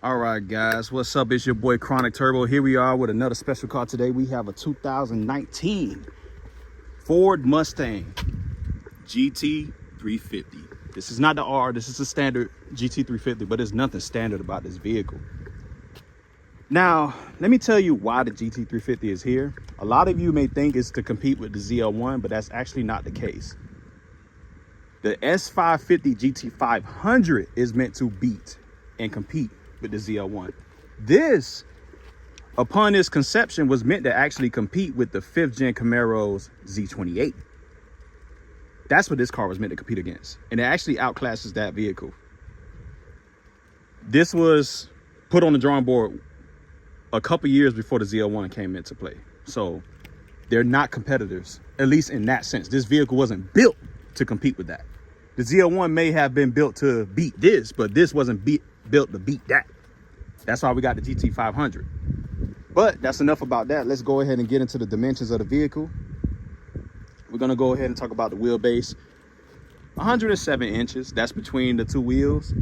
All right, guys, what's up? It's your boy ChronicTurbo. Here we are with another special car today. We have a 2019 Ford Mustang GT350. This is not the R, this is a standard GT350, but there's nothing standard about this vehicle. Now, let me tell you why the GT350 is here. A lot of you may think it's to compete with the ZL1, but that's actually not the case. The S550 GT500 is meant to beat and compete with the ZL1. This, upon its conception, was meant to actually compete with the 5th gen Camaro's Z28. That's what this car was meant to compete against. And it actually outclasses that vehicle. This was put on the drawing board a couple years before the ZL1 came into play. So they're not competitors, at least in that sense. This vehicle wasn't built to compete with that. The ZL1 may have been built to beat this, but this wasn't built to beat that. That's why we got the GT500. But that's enough about that. Let's go ahead and get into the dimensions of the vehicle. We're gonna go ahead and talk about the wheelbase. 107 inches, that's between the two wheels.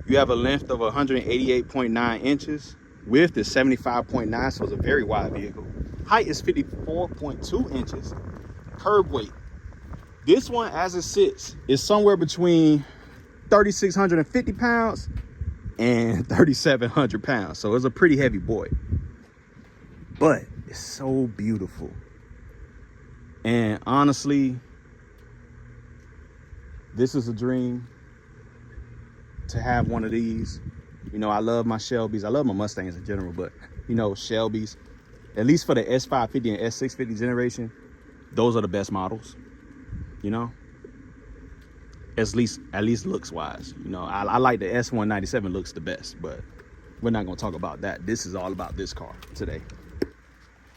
You have a length of 188.9 inches. Width is 75.9, so it's a very wide vehicle. Height is 54.2 inches. Curb weight. This one, as it sits, is somewhere between 3,650 pounds and 3,700 pounds. So it's a pretty heavy boy. But it's so beautiful. And honestly, this is a dream to have one of these. You know, I love my Shelbys. I love my Mustangs in general, but you know, Shelbys, at least for the S550 and S650 generation, those are the best models. You know, at least looks wise. You know, I like the S197 looks the best, but we're not gonna talk about that. This is all about this car today.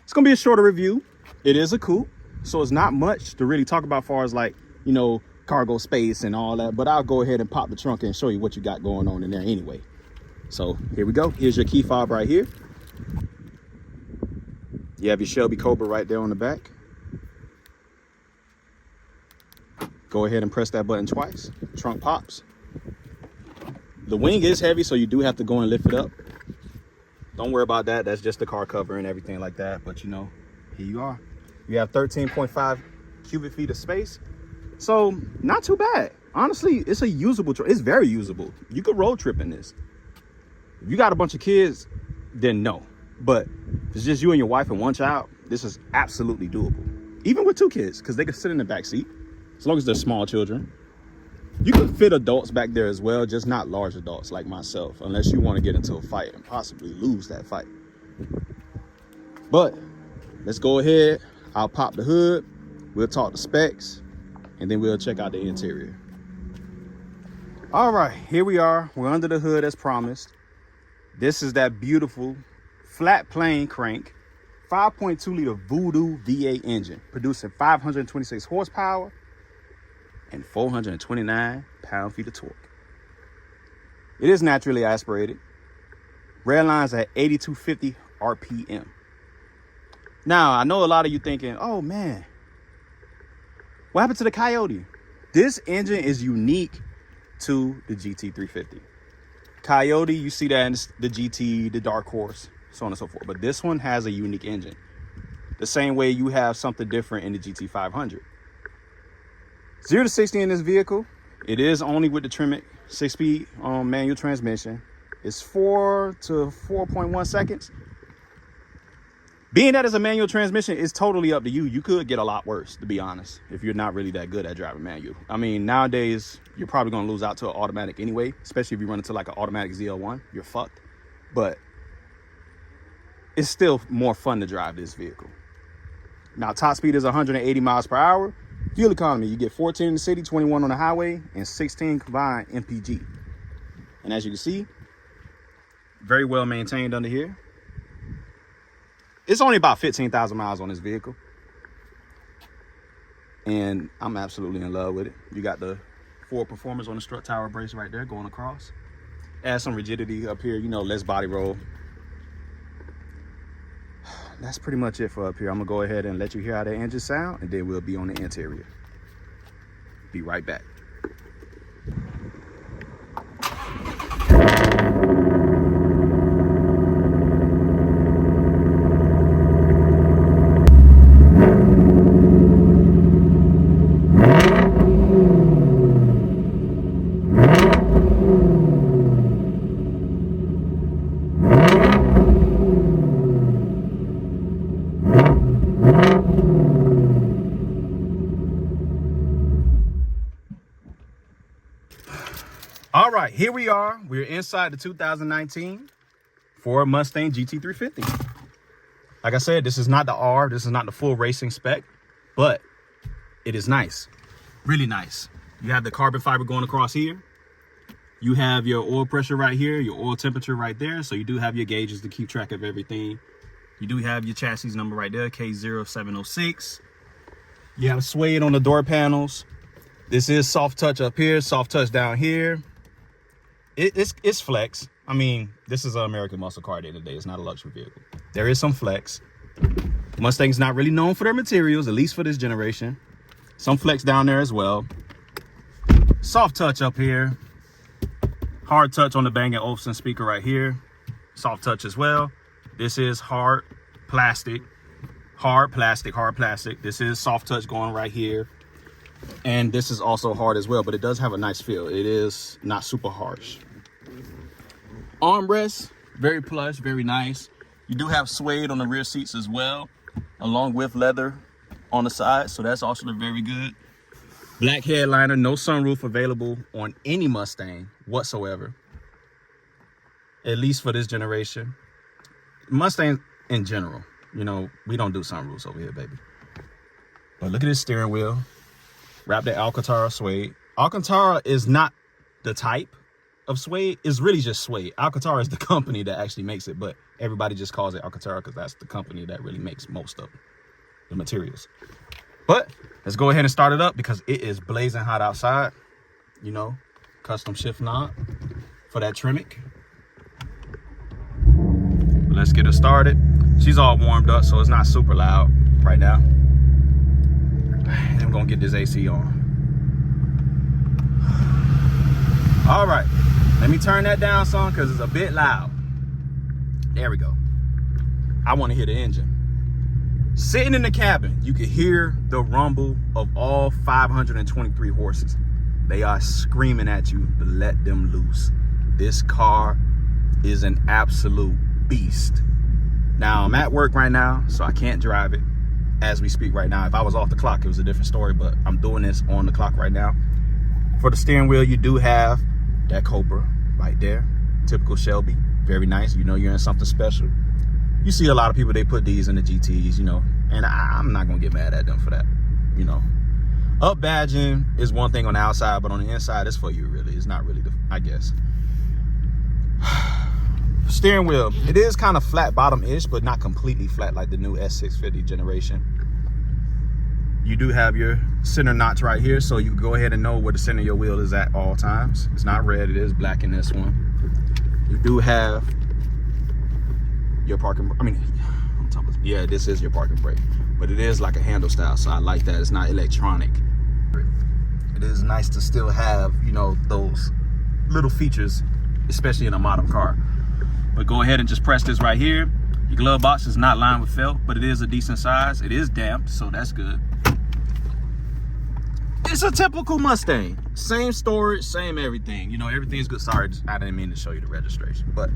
It's gonna be a shorter review. It is a coupe, so it's not much to really talk about as far as, like, you know, cargo space and all that, but I'll go ahead and pop the trunk and show you what you got going on in there anyway. So here we go. Here's your key fob right here. You have your Shelby Cobra right there on the back. Go ahead and press that button twice. Trunk pops. The wing is heavy, so you do have to go and lift it up. Don't worry about that. That's just the car cover and everything like that. But you know, here you are. You have 13.5 cubic feet of space. So not too bad. Honestly, it's a usable truck. It's very usable. You could road trip in this. If you got a bunch of kids, then no. But if it's just you and your wife and one child, this is absolutely doable. Even with 2 kids, because they can sit in the back seat. As long as they're small children. You can fit adults back there as well, just not large adults like myself, unless you want to get into a fight and possibly lose that fight. But let's go ahead. I'll pop the hood. We'll talk the specs, and then we'll check out the interior. All right, here we are. We're under the hood as promised. This is that beautiful flat plane crank 5.2 liter Voodoo V8 engine, producing 526 horsepower and 429 pound-feet of torque. It is naturally aspirated. Redline's at 8250 RPM. Now, I know a lot of you thinking, oh man, what happened to the Coyote? This engine is unique to the GT350. Coyote, you see that in the GT, the Dark Horse, so on and so forth. But this one has a unique engine. The same way you have something different in the GT500. 0 to 60 in this vehicle, it is only with the Tremec 6-speed manual transmission. It's 4 to 4.1 seconds. Being that it's a manual transmission, it's totally up to you. You could get a lot worse, to be honest, if you're not really that good at driving manual. I mean, nowadays, you're probably going to lose out to an automatic anyway, especially if you run into like an automatic ZL1. You're fucked. But it's still more fun to drive this vehicle. Now, top speed is 180 miles per hour. Fuel economy, you get 14 in the city, 21 on the highway, and 16 combined MPG. And as you can see, very well maintained under here. It's only about 15,000 miles on this vehicle. And I'm absolutely in love with it. You got the Ford Performance on the strut tower brace right there going across. Add some rigidity up here, you know, less body roll. That's pretty much it for up here. I'm gonna go ahead and let you hear how the engine sound, and then we'll be on the interior. Be right back. here we are. We're inside the 2019 Ford Mustang GT350. Like I said, this is not the R. This is not the full racing spec, but it is nice. Really nice. You have the carbon fiber going across here. You have your oil pressure right here, your oil temperature right there. So you do have your gauges to keep track of everything. You do have your chassis number right there, K0706. You have suede on the door panels. This is soft touch up here, soft touch down here. It's flex. I mean, this is an American muscle car at the end of the day. It's not a luxury vehicle. There is some flex. Mustang's not really known for their materials, at least for this generation. Some flex down there as well. Soft touch up here. Hard touch on the Bang & Olufsen speaker right here. Soft touch as well. This is hard plastic. Hard plastic, hard plastic. This is soft touch going right here. And this is also hard as well, but it does have a nice feel. It is not super harsh. Armrests, very plush, very nice. You do have suede on the rear seats as well, along with leather on the side, so that's also very good. Black headliner, no sunroof available on any Mustang whatsoever, at least for this generation. Mustang in general, you know, we don't do sunroofs over here, baby. But look at this steering wheel. Wrapped in Alcantara suede. Alcantara is not the type of suede. It's really just suede. Alcantara is the company that actually makes it, but everybody just calls it Alcantara because that's the company that really makes most of the materials. But let's go ahead and start it up because it is blazing hot outside. You know, custom shift knob for that Tremec. Let's get her started. She's all warmed up, so it's not super loud right now. And I'm gonna get this AC on. All right, let me turn that down some because it's a bit loud. There we go. I want to hear the engine. Sitting in the cabin, you can hear the rumble of all 523 horses. They are screaming at you to let them loose. This car is an absolute beast. Now, I'm at work right now, so I can't drive it as we speak right now. If I was off the clock, it was a different story, but I'm doing this on the clock right now. For the steering wheel, you do have that Cobra right there. Typical Shelby. Very nice. You know you're in something special. You see a lot of people, they put these in the GTs, you know, and I'm not going to get mad at them for that, you know. Up badging is one thing on the outside, but on the inside, it's for you, really. It's not really, I guess. Steering wheel, it is kind of flat bottom-ish, but not completely flat like the new S650 generation. You do have your center notch right here, so you can go ahead and know where the center of your wheel is at all times. It's not red, it is black in this one. You do have your parking, yeah, this is your parking brake, but it is like a handle style, so I like that. It's not electronic. It is nice to still have, you know, those little features, especially in a modern car. But go ahead and just press this right here. Your glove box is not lined with felt, but it is a decent size. It is damped, so that's good. It's a typical Mustang. Same storage, same everything. You know, everything's good. Sorry, I didn't mean to show you the registration. But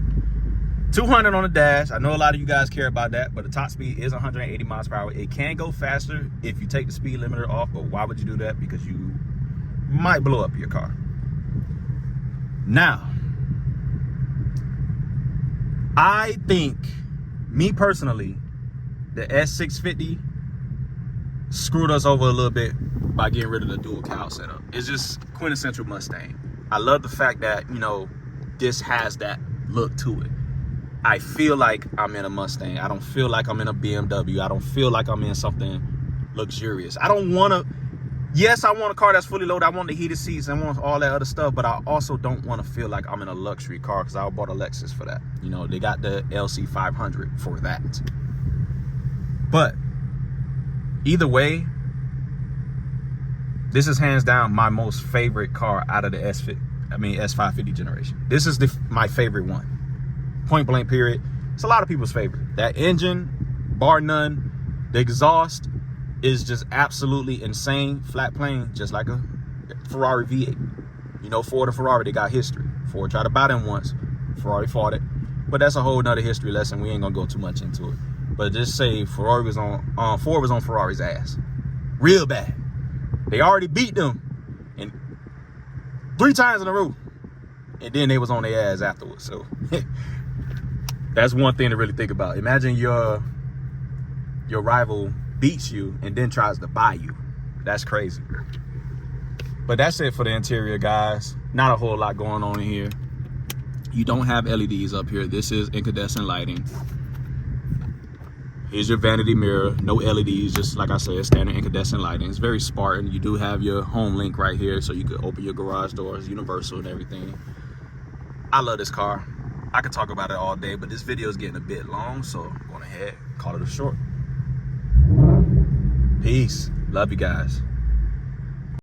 200 on the dash. I know a lot of you guys care about that, but the top speed is 180 miles per hour. It can go faster if you take the speed limiter off, but why would you do that? Because you might blow up your car. Now, I think, me personally, the S650 screwed us over a little bit by getting rid of the dual cowl setup. It's just quintessential Mustang. I love the fact that, you know, this has that look to it. I feel like I'm in a Mustang. I don't feel like I'm in a BMW. I don't feel like I'm in something luxurious. I don't want to, yes, I want a car that's fully loaded. I want the heated seats. I want all that other stuff, but I also don't want to feel like I'm in a luxury car because I bought a Lexus for that. You know, they got the LC500 for that. But either way, this is hands down my most favorite car out of the S550 generation. This is my favorite one. Point blank period. It's a lot of people's favorite. That engine, bar none. The exhaust is just absolutely insane. Flat plane, just like a Ferrari V8. You know, Ford and Ferrari, they got history. Ford tried to buy them once. Ferrari fought it. But that's a whole nother history lesson. We ain't gonna go too much into it. But just say Ford was on Ferrari's ass. Real bad. They already beat them 3 times in a row. and then they was on their ass afterwards. So that's one thing to really think about. Imagine your rival beats you and then tries to buy you. That's crazy. But that's it for the interior, guys. Not a whole lot going on in here. You don't have LEDs up here. This is incandescent lighting. Here's your vanity mirror. No LEDs, just like I said, standard incandescent lighting. It's very Spartan. You do have your home link right here, so you could open your garage doors, universal and everything. I love this car. I could talk about it all day, but this video is getting a bit long, so I'm going ahead, call it a short. Peace. Love you guys.